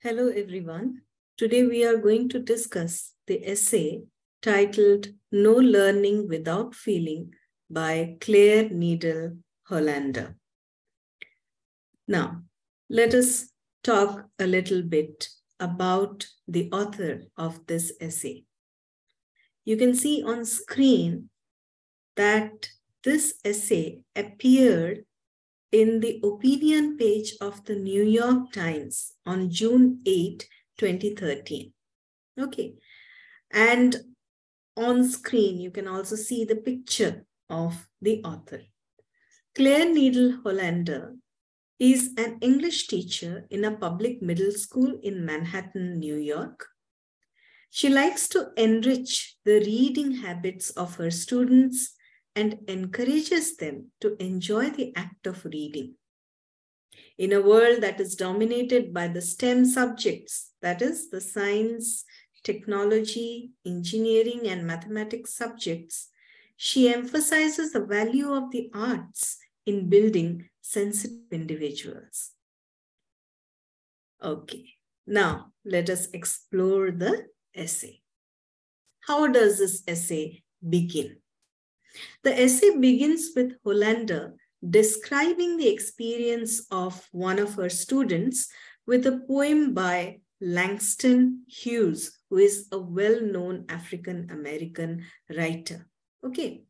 Hello everyone. Today we are going to discuss the essay titled No Learning Without Feeling by Claire Needell, Hollander. Now, let us talk a little bit about the author of this essay. You can see on screen that this essay appeared in the opinion page of the New York Times on June 8, 2013. Okay. And on screen, you can also see the picture of the author. Claire Needell Hollander is an English teacher in a public middle school in Manhattan, New York. She likes to enrich the reading habits of her students and encourages them to enjoy the act of reading. In a world that is dominated by the STEM subjects, that is the science, technology, engineering, and mathematics subjects, she emphasizes the value of the arts in building sensitive individuals. Okay, now let us explore the essay. How does this essay begin? The essay begins with Hollander describing the experience of one of her students with a poem by Langston Hughes, who is a well-known African-American writer. Okay.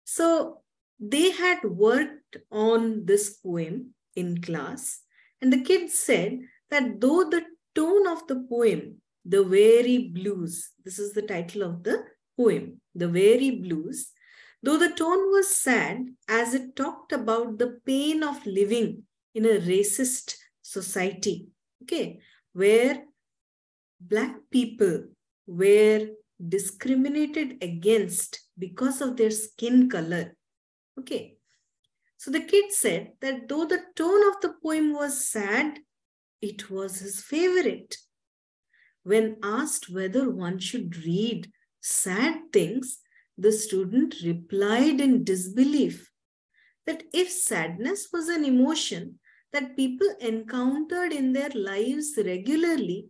So they had worked on this poem in class, and the kids said that though the tone of the poem, The Weary Blues, this is the title of the poem, The Weary Blues, though the tone was sad as it talked about the pain of living in a racist society, okay, where Black people were discriminated against because of their skin color, okay. So the kid said that though the tone of the poem was sad, it was his favorite. When asked whether one should read sad things, the student replied in disbelief that if sadness was an emotion that people encountered in their lives regularly,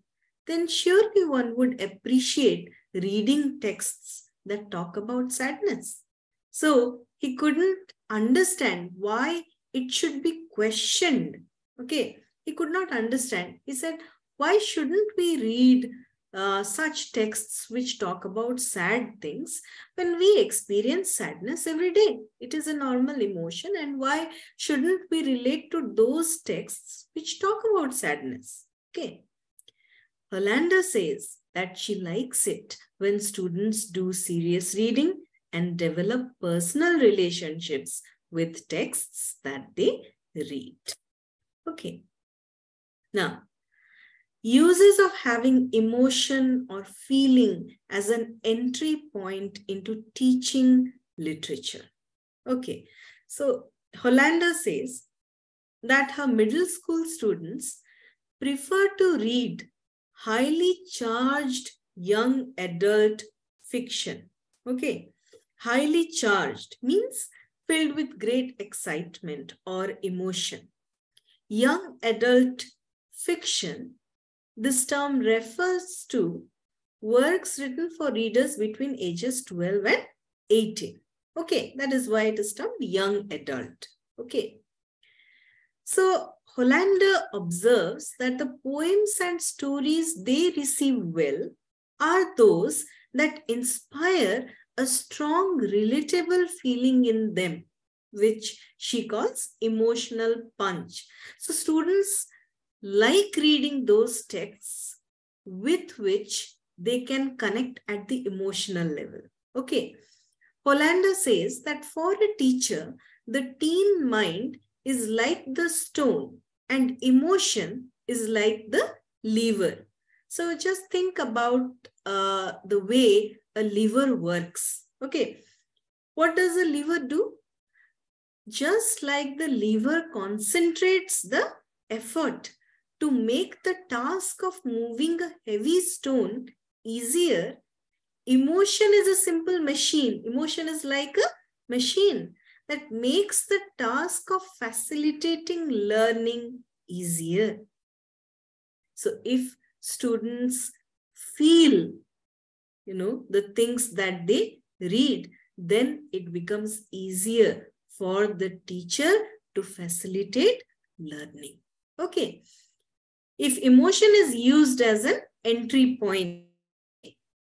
then surely one would appreciate reading texts that talk about sadness. So he couldn't understand why it should be questioned. Okay, he could not understand. He said, why shouldn't we read such texts which talk about sad things when we experience sadness every day? It is a normal emotion, and why shouldn't we relate to those texts which talk about sadness? Okay. Hollander says that she likes it when students do serious reading and develop personal relationships with texts that they read. Okay. Now, uses of having emotion or feeling as an entry point into teaching literature. Okay, so Hollander says that her middle school students prefer to read highly charged young adult fiction. Okay, highly charged means filled with great excitement or emotion. Young adult fiction, this term refers to works written for readers between ages 12 and 18. Okay, that is why it is termed young adult. Okay. So Hollander observes that the poems and stories they receive well are those that inspire a strong relatable feeling in them, which she calls emotional punch. So students like reading those texts with which they can connect at the emotional level. Okay. Hollander says that for a teacher, the teen mind is like the stone and emotion is like the lever. So just think about the way a lever works. Okay. What does a lever do? Just like the lever concentrates the effort to make the task of moving a heavy stone easier, emotion is a simple machine. Emotion is like a machine that makes the task of facilitating learning easier. So if students feel, the things that they read, then it becomes easier for the teacher to facilitate learning. Okay. If emotion is used as an entry point,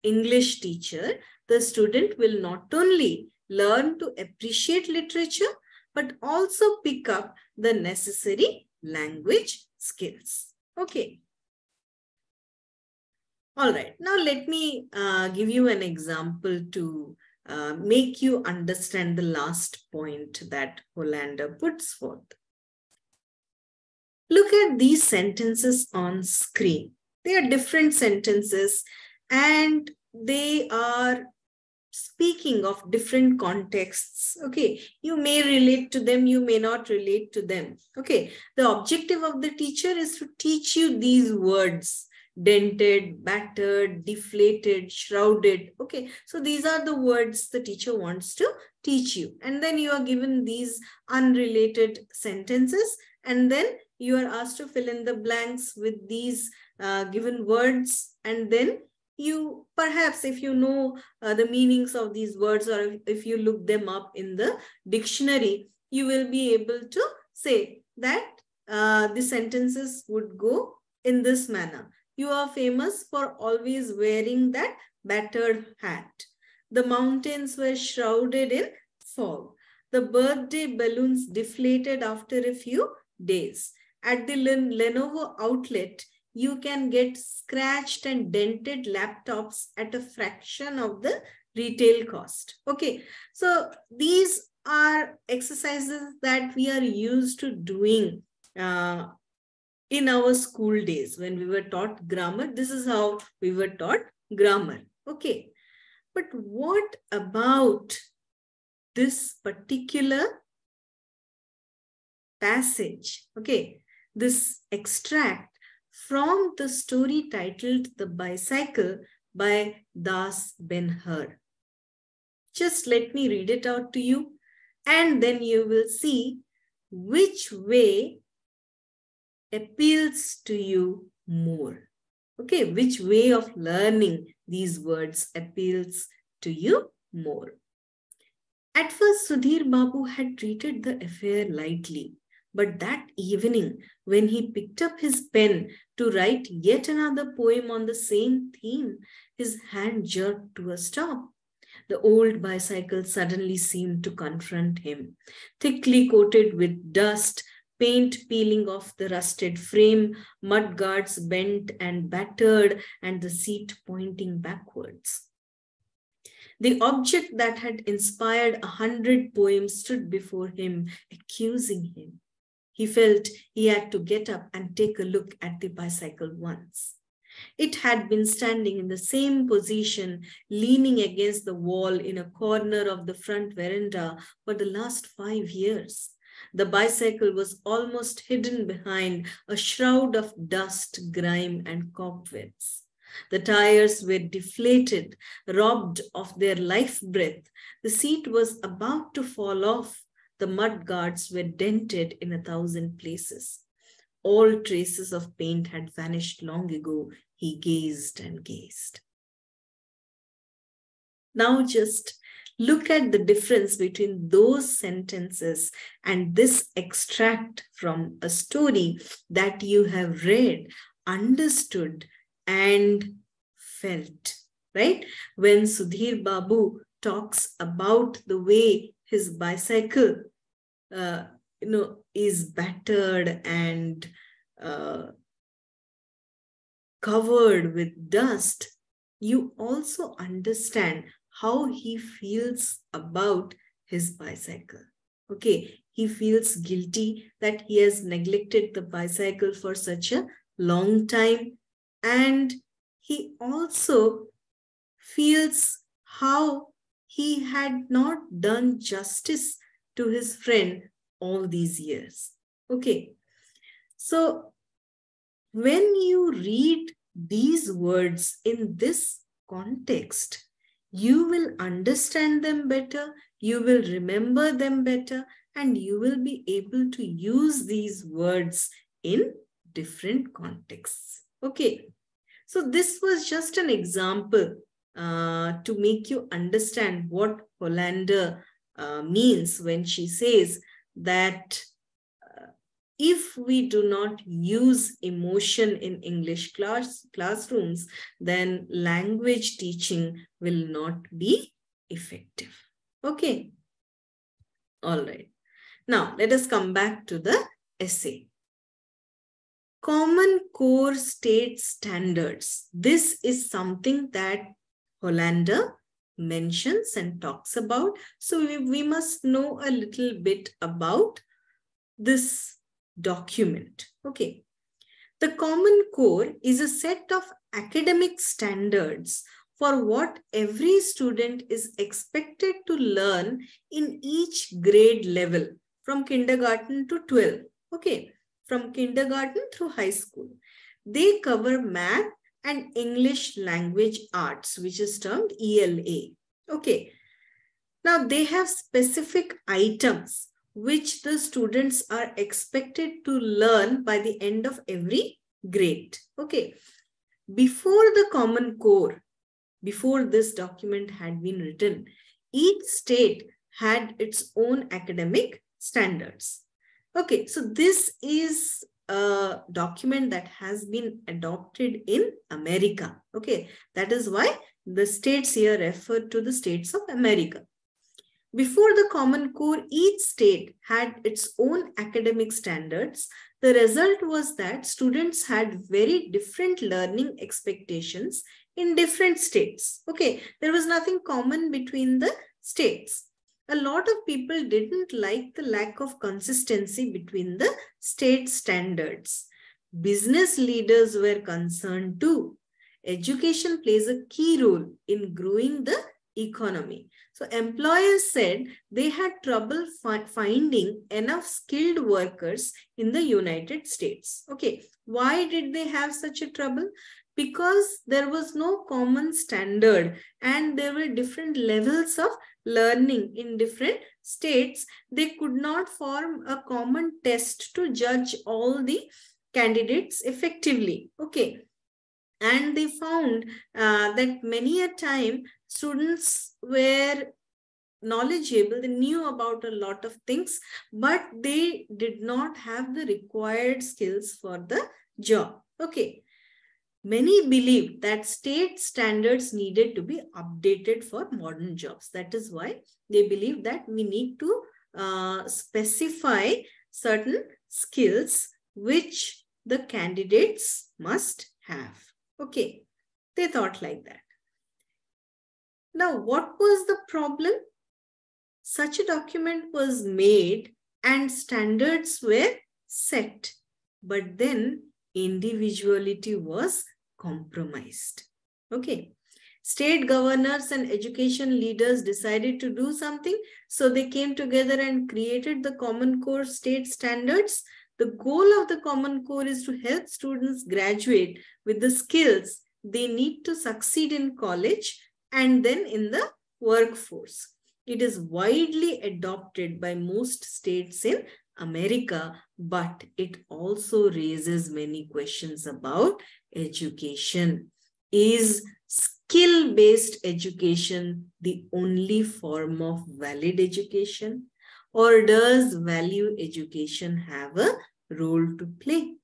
English teacher, the student will not only learn to appreciate literature, but also pick up the necessary language skills. Okay. All right. Now let me give you an example to make you understand the last point that Hollander puts forth. Look at these sentences on screen. They are different sentences and they are speaking of different contexts. Okay, you may relate to them, you may not relate to them. Okay, the objective of the teacher is to teach you these words: dented, battered, deflated, shrouded. Okay, so these are the words the teacher wants to teach you. And then you are given these unrelated sentences, and then you are asked to fill in the blanks with these given words. And then you, perhaps if you know the meanings of these words, or if you look them up in the dictionary, you will be able to say that the sentences would go in this manner. You are famous for always wearing that battered hat. The mountains were shrouded in fog. The birthday balloons deflated after a few days. At the Lenovo outlet, you can get scratched and dented laptops at a fraction of the retail cost. Okay, so these are exercises that we are used to doing in our school days when we were taught grammar. This is how we were taught grammar. Okay, but what about this particular passage? Okay, this extract from the story titled The Bicycle by Das Ben-Hur. Just let me read it out to you, and then you will see which way appeals to you more. Okay, which way of learning these words appeals to you more. At first, Sudhir Babu had treated the affair lightly. But that evening, when he picked up his pen to write yet another poem on the same theme, his hand jerked to a stop. The old bicycle suddenly seemed to confront him, thickly coated with dust, paint peeling off the rusted frame, mud guards bent and battered, and the seat pointing backwards. The object that had inspired 100 poems stood before him, accusing him. He felt he had to get up and take a look at the bicycle once. It had been standing in the same position, leaning against the wall in a corner of the front veranda for the last 5 years. The bicycle was almost hidden behind a shroud of dust, grime, and cobwebs. The tires were deflated, robbed of their life breath. The seat was about to fall off. The mud guards were dented in 1,000 places. All traces of paint had vanished long ago. He gazed and gazed. Now just look at the difference between those sentences and this extract from a story that you have read, understood, and felt, right? When Sudhir Babu talks about the way his bicycle, is battered and covered with dust, you also understand how he feels about his bicycle. Okay, he feels guilty that he has neglected the bicycle for such a long time, and he also feels how he had not done justice to his friend all these years. Okay, so when you read these words in this context, you will understand them better, you will remember them better, and you will be able to use these words in different contexts. Okay. So this was just an example to make you understand what Hollander means when she says that if we do not use emotion in English classrooms, then language teaching will not be effective. Okay. All right. Now, let us come back to the essay. Common core state standards. This is something that Hollander mentions and talks about. So we must know a little bit about this document. Okay. The Common Core is a set of academic standards for what every student is expected to learn in each grade level from kindergarten to 12. Okay. From kindergarten through high school. They cover math and English language arts, which is termed ELA. Okay. Now they have specific items which the students are expected to learn by the end of every grade. Okay. Before the Common Core, before this document had been written, each state had its own academic standards. Okay, so this is a document that has been adopted in America. Okay, that is why the states here refer to the states of America. Before the Common Core, each state had its own academic standards. The result was that students had very different learning expectations in different states. Okay, there was nothing common between the states. A lot of people didn't like the lack of consistency between the state standards. Business leaders were concerned too. Education plays a key role in growing the economy. So employers said they had trouble finding enough skilled workers in the United States. Okay, why did they have such a trouble? Because there was no common standard and there were different levels of learning in different states. They could not form a common test to judge all the candidates effectively. Okay. And they found that many a time students were knowledgeable, they knew about a lot of things, but they did not have the required skills for the job. Okay. Many believed that state standards needed to be updated for modern jobs. That is why they believe that we need to specify certain skills which the candidates must have. Okay, they thought like that. Now, what was the problem? Such a document was made and standards were set, but then individuality was compromised. Okay. State governors and education leaders decided to do something, so they came together and created the Common Core state standards. The goal of the Common Core is to help students graduate with the skills they need to succeed in college and then in the workforce. It is widely adopted by most states in America, but it also raises many questions about education. Is skill-based education the only form of valid education? Or does value education have a role to play?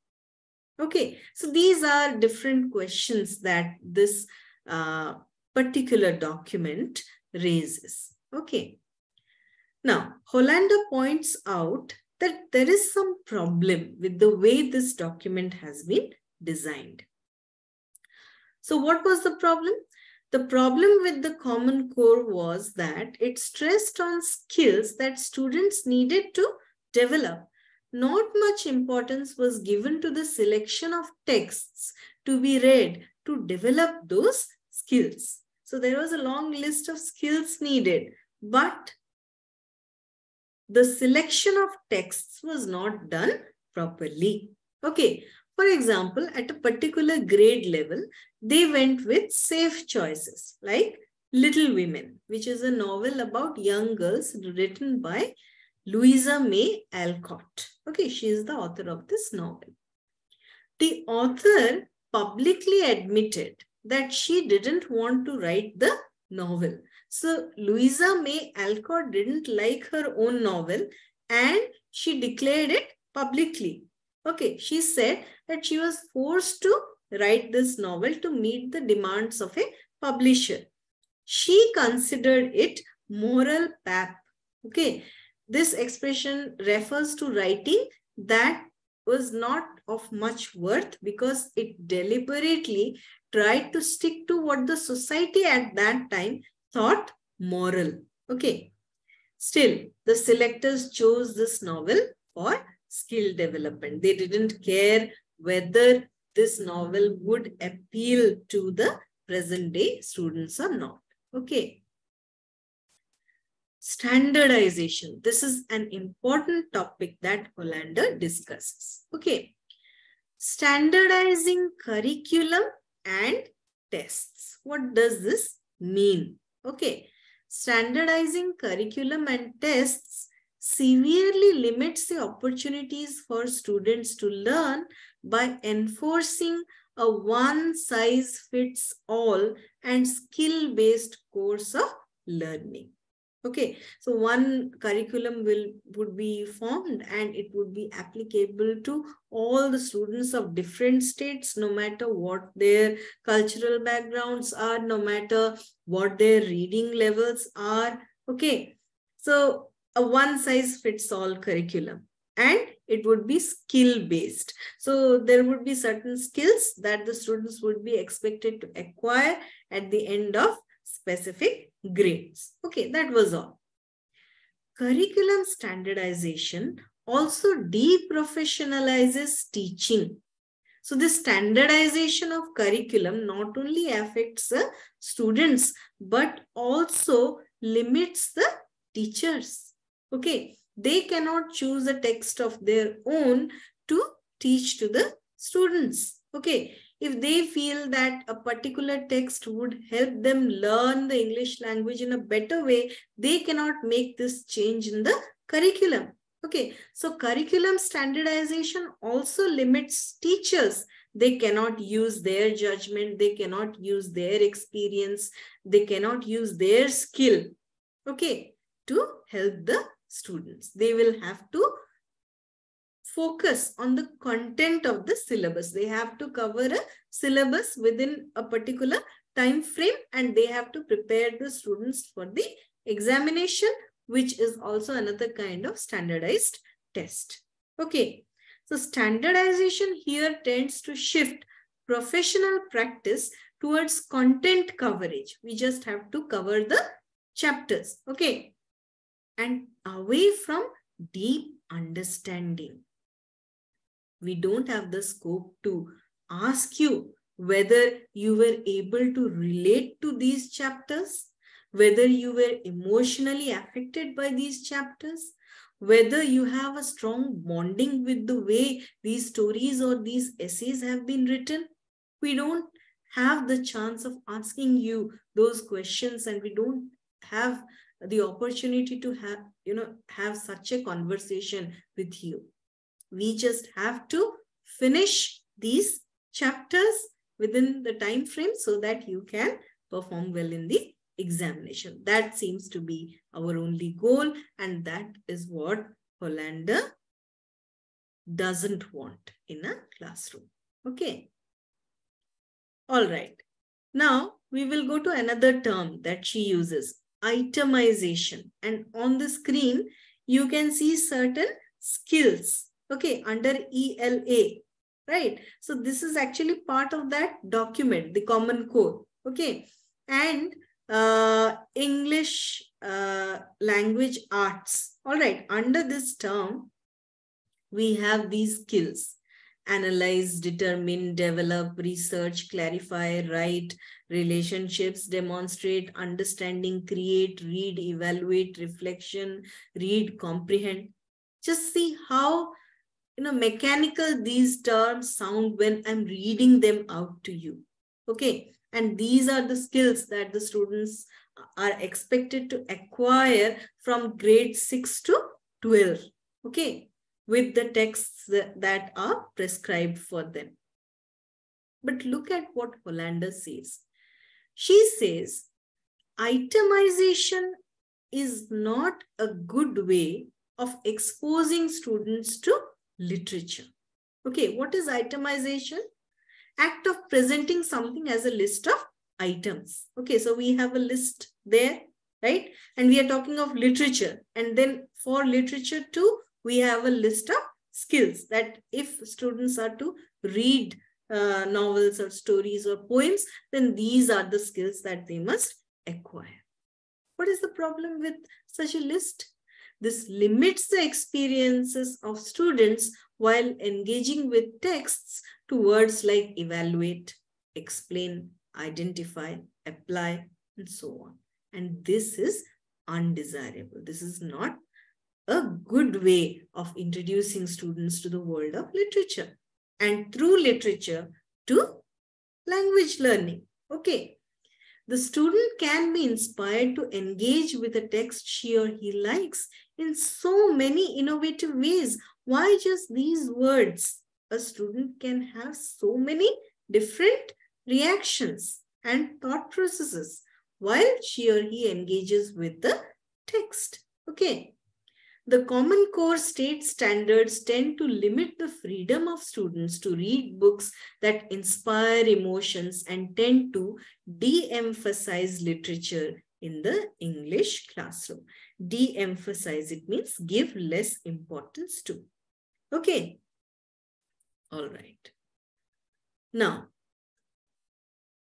Okay, so these are different questions that this particular document raises. Okay. Now, Hollander points out that there is some problem with the way this document has been designed. So what was the problem? The problem with the Common Core was that it stressed on skills that students needed to develop. Not much importance was given to the selection of texts to be read to develop those skills. So there was a long list of skills needed, but the selection of texts was not done properly. Okay. For example, at a particular grade level, they went with safe choices like Little Women, which is a novel about young girls written by Louisa May Alcott. Okay, she is the author of this novel. The author publicly admitted that she didn't want to write the novel. So Louisa May Alcott didn't like her own novel and she declared it publicly. Okay, she said that she was forced to write this novel to meet the demands of a publisher. She considered it moral pap. Okay, this expression refers to writing that was not of much worth because it deliberately tried to stick to what the society at that time thought moral. Okay. Still, the selectors chose this novel for skill development. They didn't care whether this novel would appeal to the present day students or not. Okay. Standardization. This is an important topic that Hollander discusses. Okay. Standardizing curriculum and tests. What does this mean? Okay. Standardizing curriculum and tests severely limits the opportunities for students to learn by enforcing a one-size-fits-all and skill-based course of learning. Okay, so one curriculum would be formed and it would be applicable to all the students of different states, no matter what their cultural backgrounds are, no matter what their reading levels are. Okay, so a one-size-fits-all curriculum, and it would be skill-based. So there would be certain skills that the students would be expected to acquire at the end of specific grades. Okay, that was all. Curriculum standardization also deprofessionalizes teaching. So the standardization of curriculum not only affects the students, but also limits the teachers. Okay, they cannot choose a text of their own to teach to the students. Okay, if they feel that a particular text would help them learn the English language in a better way, they cannot make this change in the curriculum. Okay, so curriculum standardization also limits teachers. They cannot use their judgment, they cannot use their experience, they cannot use their skill, okay, to help the students. They will have to focus on the content of the syllabus. They have to cover a syllabus within a particular time frame and they have to prepare the students for the examination, which is also another kind of standardized test. Okay, so standardization here tends to shift professional practice towards content coverage. We just have to cover the chapters, okay, and away from deep understanding. We don't have the scope to ask you whether you were able to relate to these chapters, whether you were emotionally affected by these chapters, whether you have a strong bonding with the way these stories or these essays have been written. We don't have the chance of asking you those questions, and we don't have the opportunity to have such a conversation with you. We just have to finish these chapters within the time frame so that you can perform well in the examination. That seems to be our only goal, and that is what Hollander doesn't want in a classroom. Okay. All right. Now we will go to another term that she uses, itemization. And on the screen, you can see certain skills, okay, under ELA, right? So this is actually part of that document, the Common Core, okay? And English language arts. All right, under this term, we have these skills: analyze, determine, develop, research, clarify, write, relationships, demonstrate, understanding, create, read, evaluate, reflection, read, comprehend. Just see how mechanical these terms sound when I'm reading them out to you. Okay, and these are the skills that the students are expected to acquire from grade 6 to 12. Okay, with the texts that are prescribed for them. But look at what Hollander says. She says, itemization is not a good way of exposing students to literature. Okay, what is itemization? Act of presenting something as a list of items. Okay, so we have a list there, right? And we are talking of literature. And then for literature too, we have a list of skills that if students are to read novels or stories or poems, then these are the skills that they must acquire. What is the problem with such a list? This limits the experiences of students while engaging with texts to words like evaluate, explain, identify, apply, and so on. And this is undesirable. This is not a good way of introducing students to the world of literature and through literature to language learning. Okay. The student can be inspired to engage with a text she or he likes in so many innovative ways. Why just these words? A student can have so many different reactions and thought processes while she or he engages with the text. Okay. The Common Core state standards tend to limit the freedom of students to read books that inspire emotions and tend to de-emphasize literature in the English classroom. De-emphasize, it means give less importance to. Okay. All right. Now,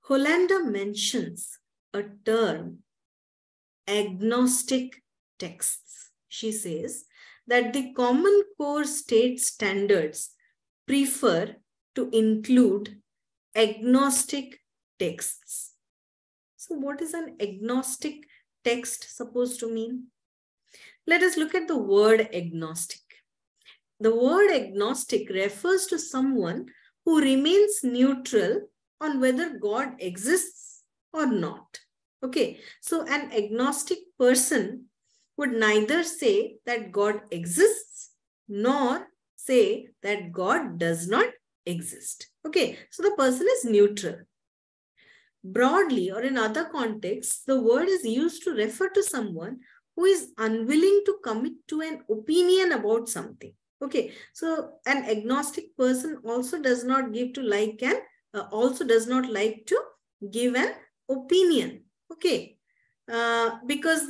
Hollander mentions a term, agnostic texts. She says that the Common Core state standards prefer to include agnostic texts. So what is an agnostic text supposed to mean? Let us look at the word agnostic. The word agnostic refers to someone who remains neutral on whether God exists or not. Okay, so an agnostic person would neither say that God exists nor say that God does not exist. Okay, so the person is neutral. Broadly or in other contexts, the word is used to refer to someone who is unwilling to commit to an opinion about something. Okay, so an agnostic person also does not give to like and also does not like to give an opinion. Okay, because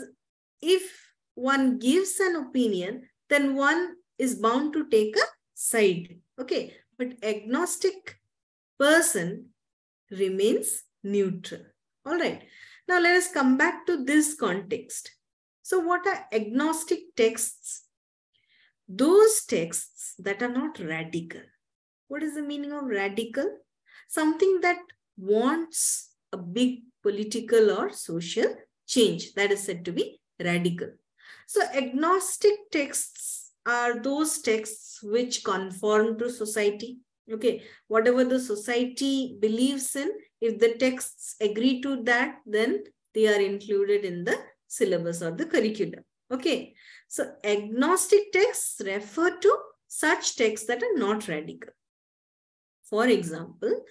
if one gives an opinion, then one is bound to take a side. Okay, but agnostic person remains neutral. All right. Now let us come back to this context. So what are agnostic texts? Those texts that are not radical. What is the meaning of radical? Something that wants a big political or social change. That is said to be radical. So agnostic texts are those texts which conform to society. Okay, whatever the society believes in, if the texts agree to that, then they are included in the syllabus or the curriculum. Okay, so agnostic texts refer to such texts that are not radical. For example,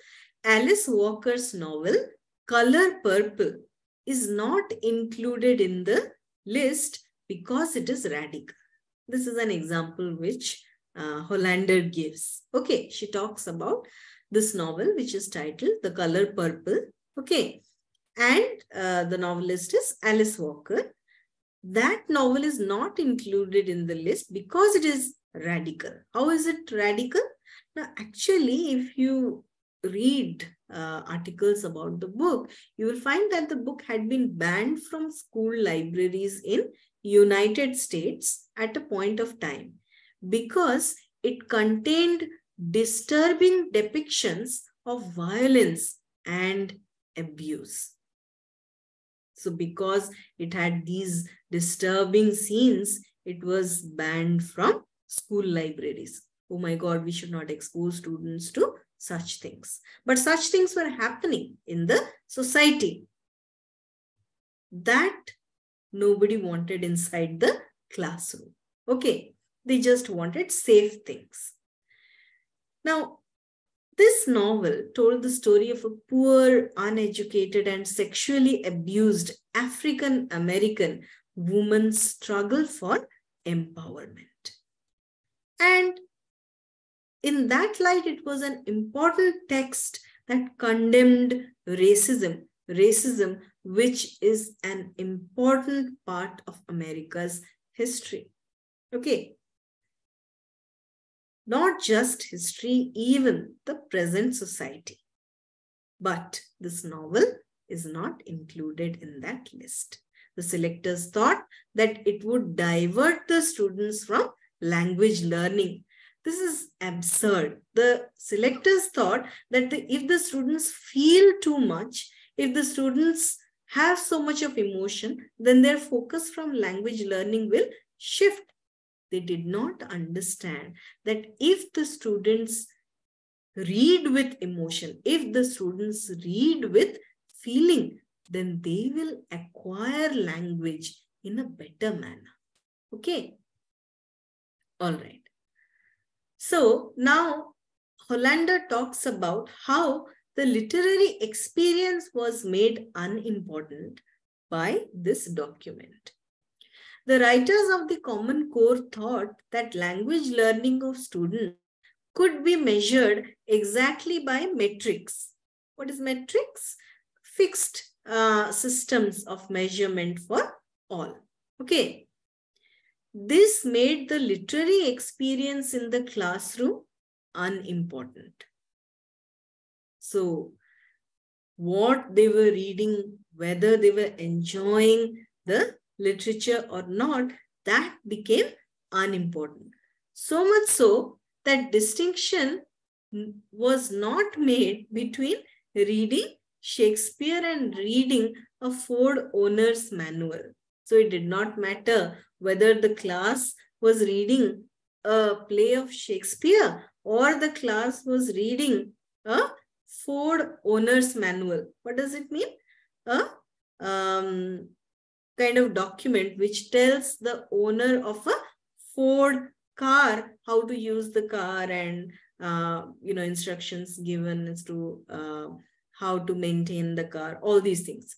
Alice Walker's novel, Color Purple, is not included in the list because it is radical. This is an example which Hollander gives. Okay, she talks about this novel which is titled The Color Purple. Okay, and the novelist is Alice Walker. That novel is not included in the list because it is radical. How is it radical? Now, actually, if you read articles about the book, you will find that the book had been banned from school libraries in United States at a point of time because it contained disturbing depictions of violence and abuse. So because it had these disturbing scenes, it was banned from school libraries. Oh my God, we should not expose students to such things. But such things were happening in the society that nobody wanted inside the classroom. Okay, they just wanted safe things. Now, This novel told the story of a poor, uneducated, and sexually abused African American woman's struggle for empowerment. And in that light, it was an important text that condemned racism, which is an important part of America's history. Okay. Not just history, even the present society. But this novel is not included in that list. The selectors thought that it would divert the students from language learning. This is absurd. The selectors thought that if the students feel too much, if the students have so much of emotion, then their focus from language learning will shift. They did not understand that if the students read with emotion, if the students read with feeling, then they will acquire language in a better manner. Okay. All right. So now Hollander talks about how the literary experience was made unimportant by this document. The writers of the Common Core thought that language learning of students could be measured exactly by metrics. What is metrics? Fixed systems of measurement for all. Okay. This made the literary experience in the classroom unimportant. So, what they were reading, whether they were enjoying the literature or not, that became unimportant. So much so that distinction was not made between reading Shakespeare and reading a Ford owner's manual. So it did not matter whether the class was reading a play of Shakespeare or the class was reading a Ford owner's manual. What does it mean? A kind of document which tells the owner of a Ford car how to use the car and instructions given as to how to maintain the car, all these things.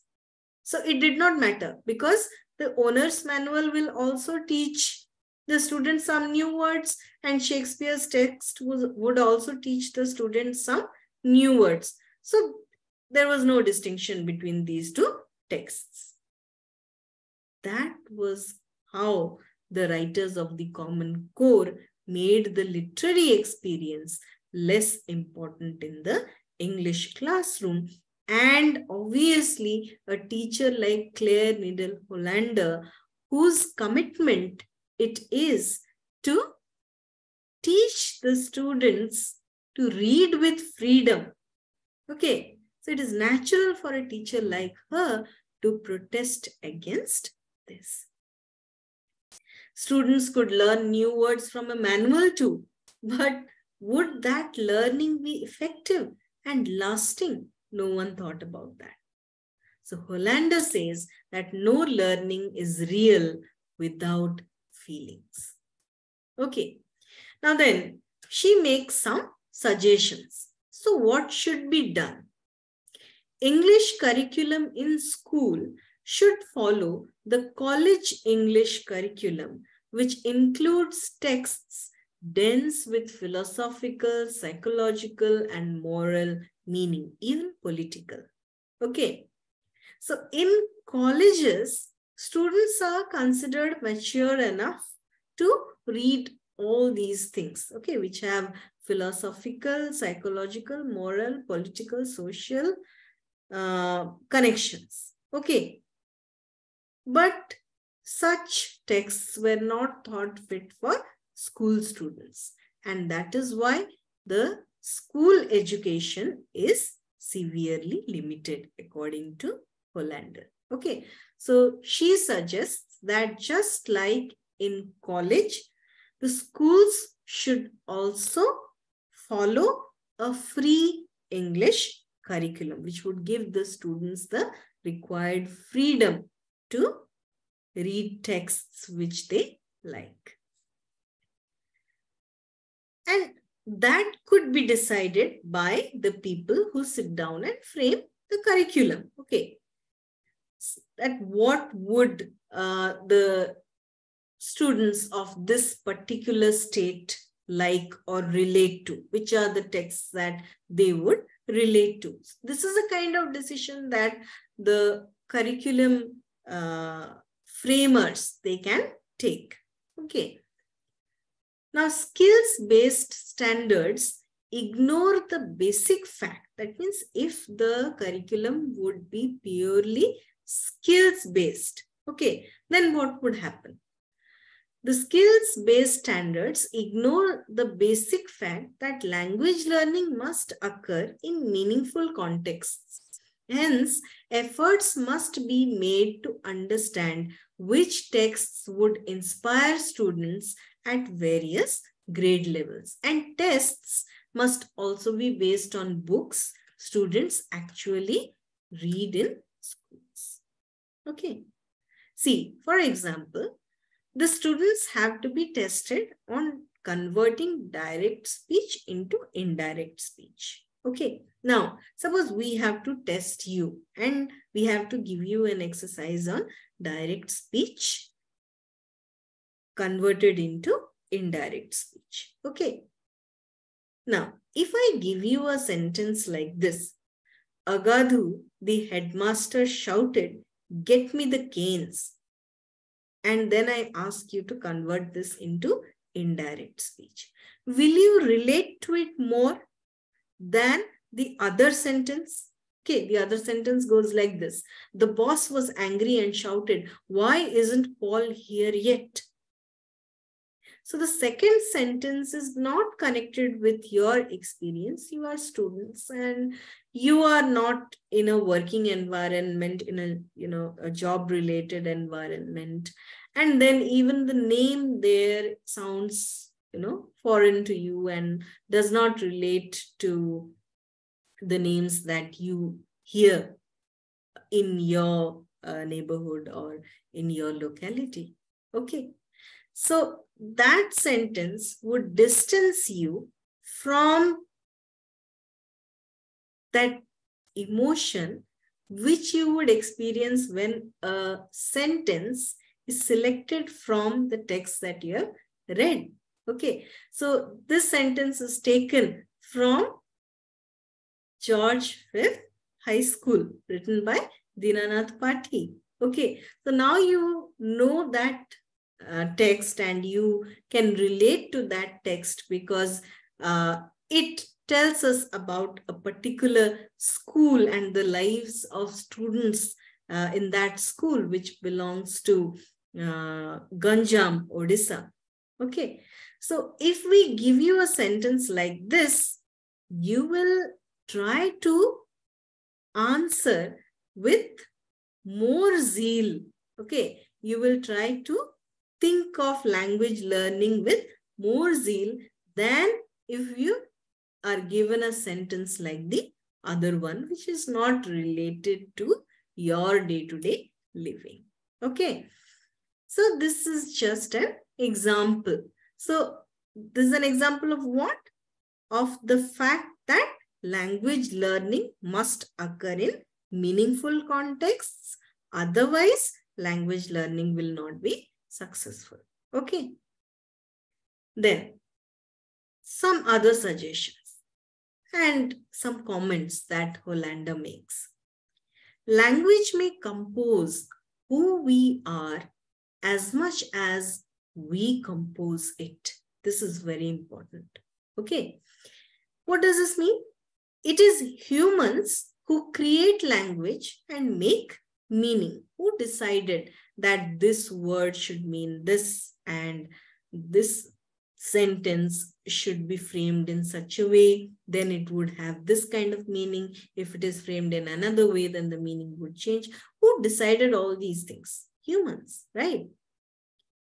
So it did not matter because the owner's manual will also teach the students some new words, and Shakespeare's text would also teach the students some new words. So there was no distinction between these two texts. That was how the writers of the Common Core made the literary experience less important in the English classroom. And obviously, a teacher like Claire Needell Hollander, whose commitment it is to teach the students to read with freedom. Okay, so it is natural for a teacher like her to protest against this. Students could learn new words from a manual too, but would that learning be effective and lasting? No one thought about that. So Hollander says that no learning is real without feelings. Okay, now then she makes some suggestions. So what should be done? English curriculum in school should follow the college English curriculum, which includes texts dense with philosophical, psychological, and moral meaning, even political. Okay. So in colleges, students are considered mature enough to read all these things, okay, which have philosophical, psychological, moral, political, social connections. Okay. But such texts were not thought fit for school students. And that is why the school education is severely limited, according to Hollander. Okay. So she suggests that just like in college, the schools should also follow a free English curriculum, which would give the students the required freedom to read texts which they like. And that could be decided by the people who sit down and frame the curriculum. Okay. That what would the students of this particular state like or relate to? Which are the texts that they would relate to? This is a kind of decision that the curriculum framers, they can take. Okay. Now, skills-based standards ignore the basic fact. That means if the curriculum would be purely skills-based, okay, then what would happen? The skills-based standards ignore the basic fact that language learning must occur in meaningful contexts. Hence, efforts must be made to understand which texts would inspire students at various grade levels. And tests must also be based on books students actually read in schools. Okay. See, for example, the students have to be tested on converting direct speech into indirect speech. Okay. Now, suppose we have to test you and we have to give you an exercise on direct speech converted into indirect speech. Okay. Now, if I give you a sentence like this, Agadhu, the headmaster shouted, "Get me the canes." And then I ask you to convert this into indirect speech. Will you relate to it more than the other sentence? Okay, the other sentence goes like this. The boss was angry and shouted, "Why isn't Paul here yet?" So the second sentence is not connected with your experience. You are students and you are not in a working environment, in a job-related environment. And then even the name there sounds, foreign to you and does not relate to the names that you hear in your neighborhood or in your locality. Okay. So that sentence would distance you from that emotion which you would experience when a sentence is selected from the text that you have read. Okay, so this sentence is taken from George V High School, written by Dinanath Pathi. Okay, so now you know that text and you can relate to that text because it tells us about a particular school and the lives of students in that school, which belongs to Ganjam, Odisha. Okay, so if we give you a sentence like this, you will try to answer with more zeal. Okay, you will try to think of language learning with more zeal than if you are given a sentence like the other one, which is not related to your day-to-day living. Okay. So this is just an example. So this is an example of what? Of the fact that language learning must occur in meaningful contexts. Otherwise, language learning will not be successful. Okay. Then some other suggestions and some comments that Hollander makes. Language may compose who we are as much as we compose it. This is very important. Okay. What does this mean? It is humans who create language and make meaning, who decided that this word should mean this and this sentence should be framed in such a way, then it would have this kind of meaning. If it is framed in another way, then the meaning would change. Who decided all these things? Humans, right?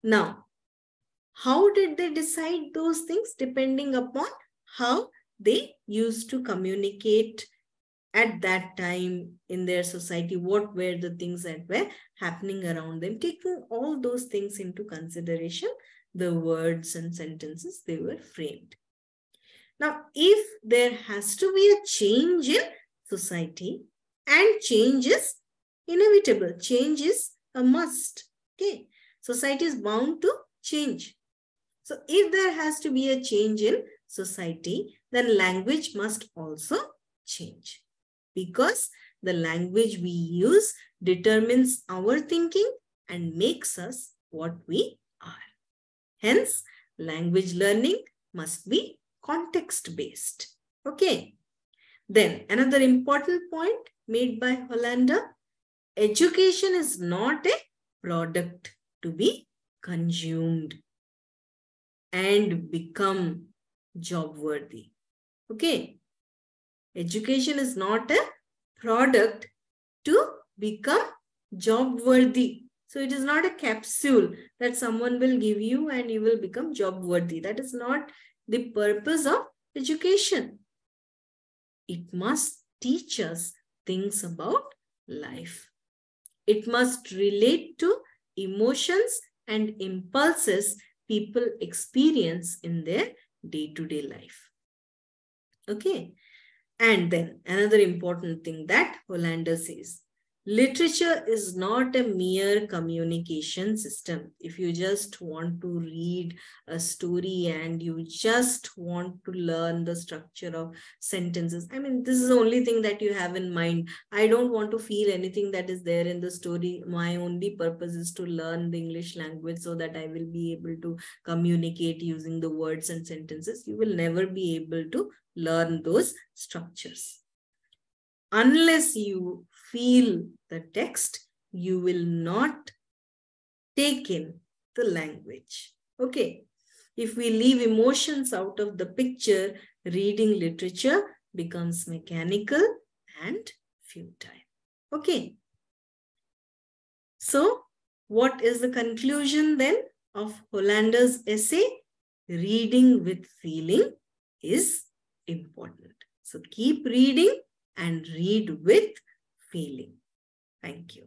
Now, how did they decide those things? Depending upon how they used to communicate at that time in their society, what were the things that were happening around them. Taking all those things into consideration, the words and sentences, they were framed. Now, if there has to be a change in society, and change is inevitable, change is a must. Okay, society is bound to change. So if there has to be a change in society, then language must also change, because the language we use determines our thinking and makes us what we are. Hence, language learning must be context-based. Okay. Then another important point made by Hollander: education is not a product to be consumed and become job worthy. Okay. Education is not a product to become job worthy. So it is not a capsule that someone will give you and you will become job worthy. That is not the purpose of education. It must teach us things about life. It must relate to emotions and impulses people experience in their day-to-day life. Okay. And then another important thing that Hollander says: literature is not a mere communication system. If you just want to read a story and you just want to learn the structure of sentences, I mean, this is the only thing that you have in mind. I don't want to feel anything that is there in the story. My only purpose is to learn the English language so that I will be able to communicate using the words and sentences. You will never be able to learn those structures. Unless you feel the text, you will not take in the language. Okay. If we leave emotions out of the picture, reading literature becomes mechanical and futile. Okay. So, what is the conclusion then of Hollander's essay? Reading with feeling is important. So keep reading and read with feeling. Thank you.